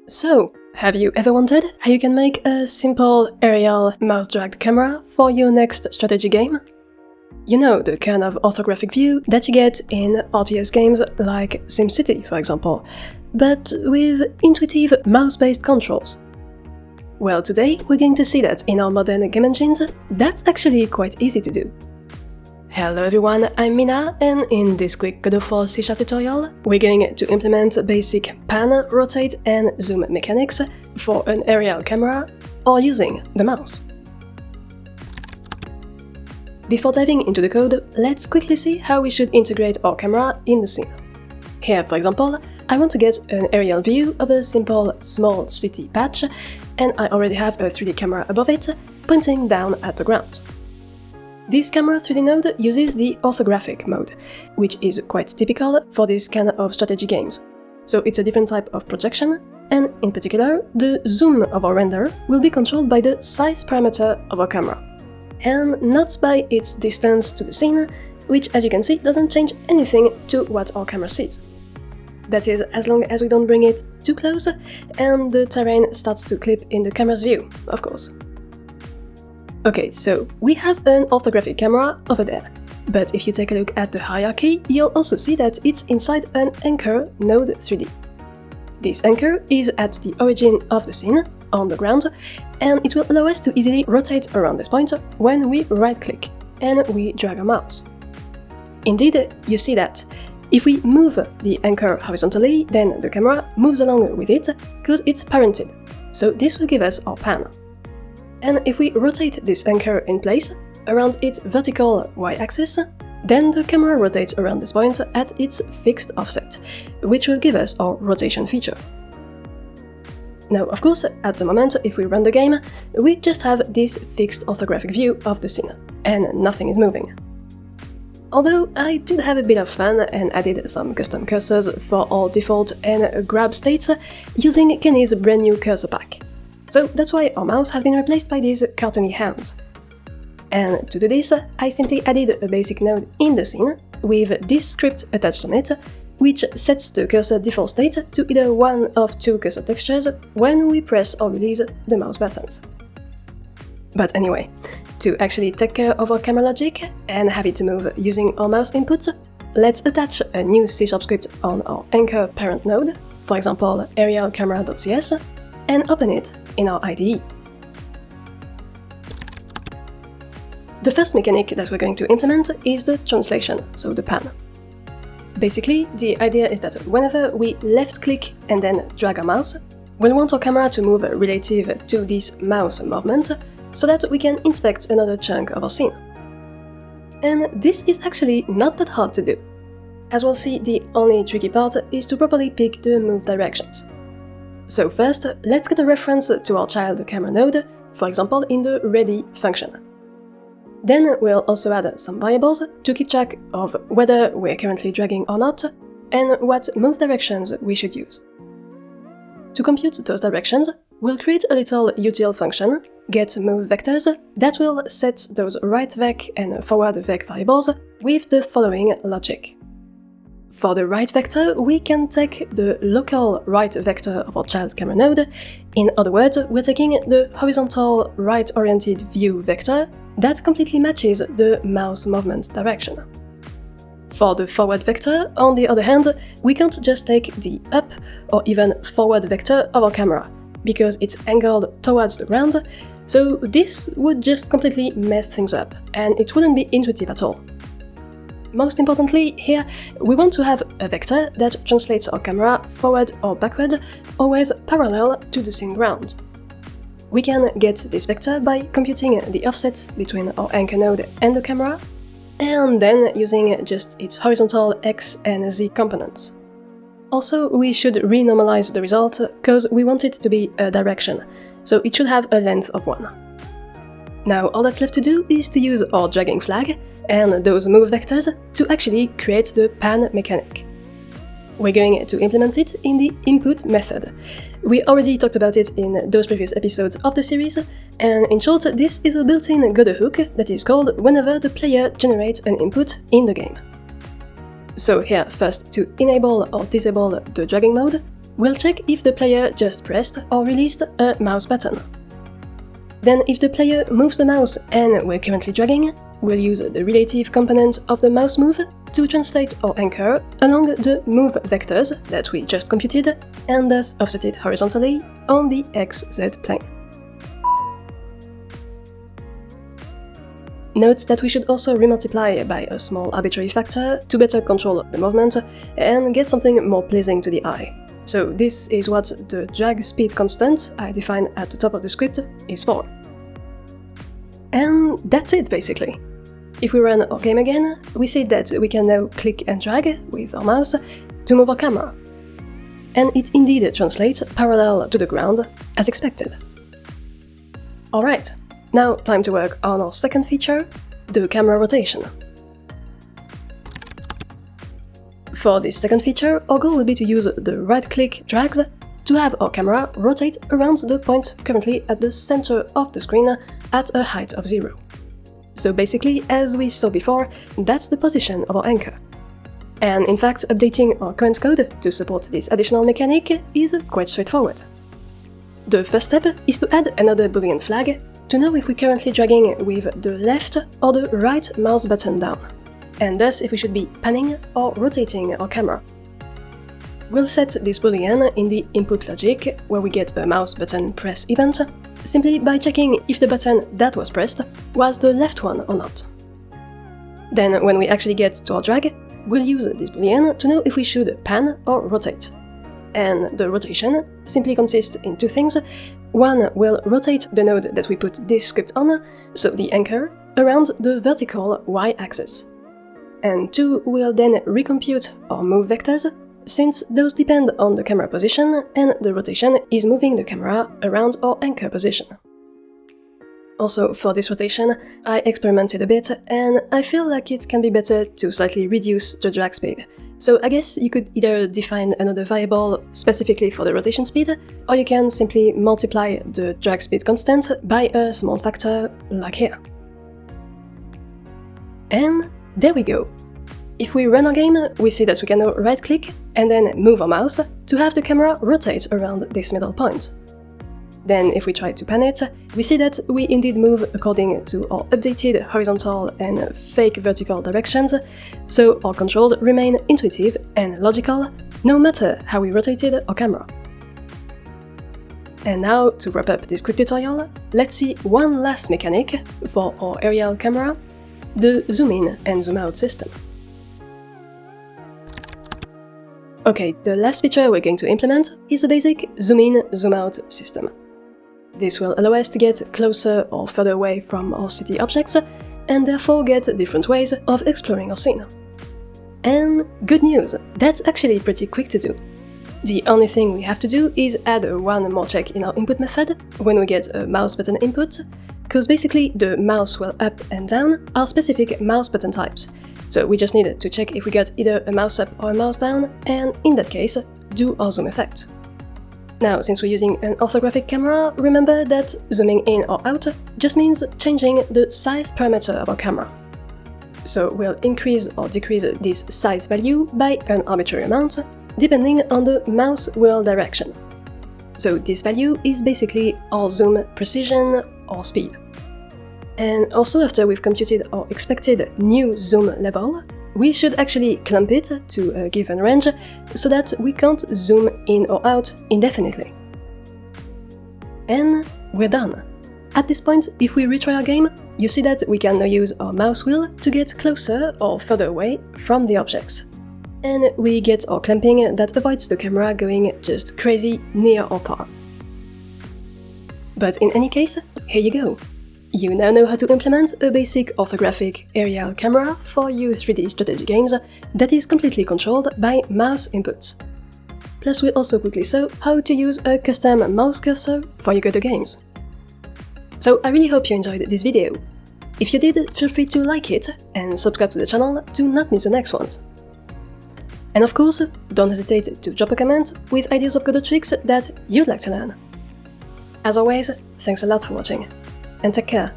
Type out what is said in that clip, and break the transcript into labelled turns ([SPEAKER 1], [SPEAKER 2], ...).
[SPEAKER 1] So, have you ever wondered how you can make a simple aerial mouse-dragged camera for your next strategy game? You know, the kind of orthographic view that you get in RTS games like SimCity, for example, but with intuitive mouse-based controls. Well, today we're going to see that in our modern game engines, that's actually quite easy to do. Hello everyone, I'm Mina, and in this quick Godot 4 C# tutorial, we're going to implement basic pan, rotate and zoom mechanics for an aerial camera or using the mouse. Before diving into the code, let's quickly see how we should integrate our camera in the scene. Here, for example, I want to get an aerial view of a simple small city patch, and I already have a 3D camera above it, pointing down at the ground. This camera 3D node uses the orthographic mode, which is quite typical for this kind of strategy games. So it's a different type of projection, and in particular, the zoom of our render will be controlled by the size parameter of our camera, and not by its distance to the scene, which, as you can see, doesn't change anything to what our camera sees. That is, as long as we don't bring it too close, and the terrain starts to clip in the camera's view, of course. Okay, so we have an orthographic camera over there, but if you take a look at the hierarchy, you'll also see that it's inside an anchor node 3D. This anchor is at the origin of the scene, on the ground, and it will allow us to easily rotate around this point when we right-click and we drag our mouse. Indeed, you see that if we move the anchor horizontally, then the camera moves along with it because it's parented, so this will give us our pan. And if we rotate this anchor in place around its vertical y-axis, then the camera rotates around this point at its fixed offset, which will give us our rotation feature. Now, of course, at the moment, if we run the game, we just have this fixed orthographic view of the scene, and nothing is moving. Although I did have a bit of fun and added some custom cursors for all default and grab states using Kenny's brand new cursor pack. So that's why our mouse has been replaced by these cartoony hands. And to do this, I simply added a basic node in the scene with this script attached on it, which sets the cursor default state to either one of two cursor textures when we press or release the mouse buttons. But anyway, to actually take care of our camera logic and have it move using our mouse inputs, let's attach a new C# script on our anchor parent node, for example aerialcamera.cs, and open it in our IDE. The first mechanic that we're going to implement is the translation, so the pan. Basically, the idea is that whenever we left-click and then drag our mouse, we'll want our camera to move relative to this mouse movement so that we can inspect another chunk of our scene. And this is actually not that hard to do. As we'll see, the only tricky part is to properly pick the move directions. So first, let's get a reference to our child camera node, for example in the ready function. Then we'll also add some variables to keep track of whether we're currently dragging or not, and what move directions we should use. To compute those directions, we'll create a little util function, getMoveVectors, that will set those right_vec and forward_vec variables with the following logic. For the right vector, we can take the local right vector of our child camera node. In other words, we're taking the horizontal right-oriented view vector that completely matches the mouse movement direction. For the forward vector, on the other hand, we can't just take the up or even forward vector of our camera, because it's angled towards the ground, so this would just completely mess things up, and it wouldn't be intuitive at all. Most importantly, here, we want to have a vector that translates our camera forward or backward, always parallel to the scene ground. We can get this vector by computing the offset between our anchor node and the camera, and then using just its horizontal x and z components. Also, we should renormalize the result, because we want it to be a direction, so it should have a length of 1. Now, all that's left to do is to use our dragging flag and those move vectors to actually create the pan mechanic. We're going to implement it in the input method. We already talked about it in those previous episodes of the series, and in short, this is a built-in Godot hook that is called whenever the player generates an input in the game. So here, first, to enable or disable the dragging mode, we'll check if the player just pressed or released a mouse button. Then if the player moves the mouse and we're currently dragging, we'll use the relative component of the mouse move to translate our anchor along the move vectors that we just computed and thus offset it horizontally on the XZ plane. Note that we should also remultiply by a small arbitrary factor to better control the movement and get something more pleasing to the eye. So this is what the drag speed constant I defined at the top of the script is for. And that's it basically. If we run our game again, we see that we can now click and drag with our mouse to move our camera. And it indeed translates parallel to the ground as expected. Alright, now time to work on our second feature, the camera rotation. For this second feature, our goal will be to use the right-click drags to have our camera rotate around the point currently at the center of the screen at a height of 0. So basically, as we saw before, that's the position of our anchor. And in fact, updating our current code to support this additional mechanic is quite straightforward. The first step is to add another boolean flag to know if we're currently dragging with the left or the right mouse button down, and thus if we should be panning or rotating our camera. We'll set this boolean in the input logic, where we get a mouse button press event, simply by checking if the button that was pressed was the left one or not. Then, when we actually get to our drag, we'll use this boolean to know if we should pan or rotate. And the rotation simply consists in two things. One will rotate the node that we put this script on, so the anchor, around the vertical y-axis. And two will then recompute our move vectors, since those depend on the camera position and the rotation is moving the camera around our anchor position. Also, for this rotation, I experimented a bit and I feel like it can be better to slightly reduce the drag speed. So I guess you could either define another variable specifically for the rotation speed, or you can simply multiply the drag speed constant by a small factor, like here. And there we go! If we run our game, we see that we can now right-click and then move our mouse to have the camera rotate around this middle point. Then if we try to pan it, we see that we indeed move according to our updated horizontal and fake vertical directions, so our controls remain intuitive and logical, no matter how we rotated our camera. And now, to wrap up this quick tutorial, let's see one last mechanic for our aerial camera, the zoom in and zoom out system. Okay, the last feature we're going to implement is a basic zoom in, zoom out system. This will allow us to get closer or further away from our city objects, and therefore get different ways of exploring our scene. And good news, that's actually pretty quick to do. The only thing we have to do is add one more check in our input method when we get a mouse button input, because basically the mouse wheel up and down are specific mouse button types. So we just need to check if we got either a mouse up or a mouse down, and in that case, do our zoom effect. Now, since we're using an orthographic camera, remember that zooming in or out just means changing the size parameter of our camera. So we'll increase or decrease this size value by an arbitrary amount, depending on the mouse wheel direction. So this value is basically our zoom precision or speed. And also, after we've computed our expected new zoom level, we should actually clump it to a given range so that we can't zoom in or out indefinitely. And we're done! At this point, if we retry our game, you see that we can now use our mouse wheel to get closer or further away from the objects. And we get our clamping that avoids the camera going just crazy near or far. But in any case, here you go! You now know how to implement a basic orthographic aerial camera for your 3D strategy games that is completely controlled by mouse inputs. Plus we also quickly saw how to use a custom mouse cursor for your Godot games. So I really hope you enjoyed this video. If you did, feel free to like it and subscribe to the channel to not miss the next ones. And of course, don't hesitate to drop a comment with ideas of Godot tricks that you'd like to learn. As always, thanks a lot for watching, and take care.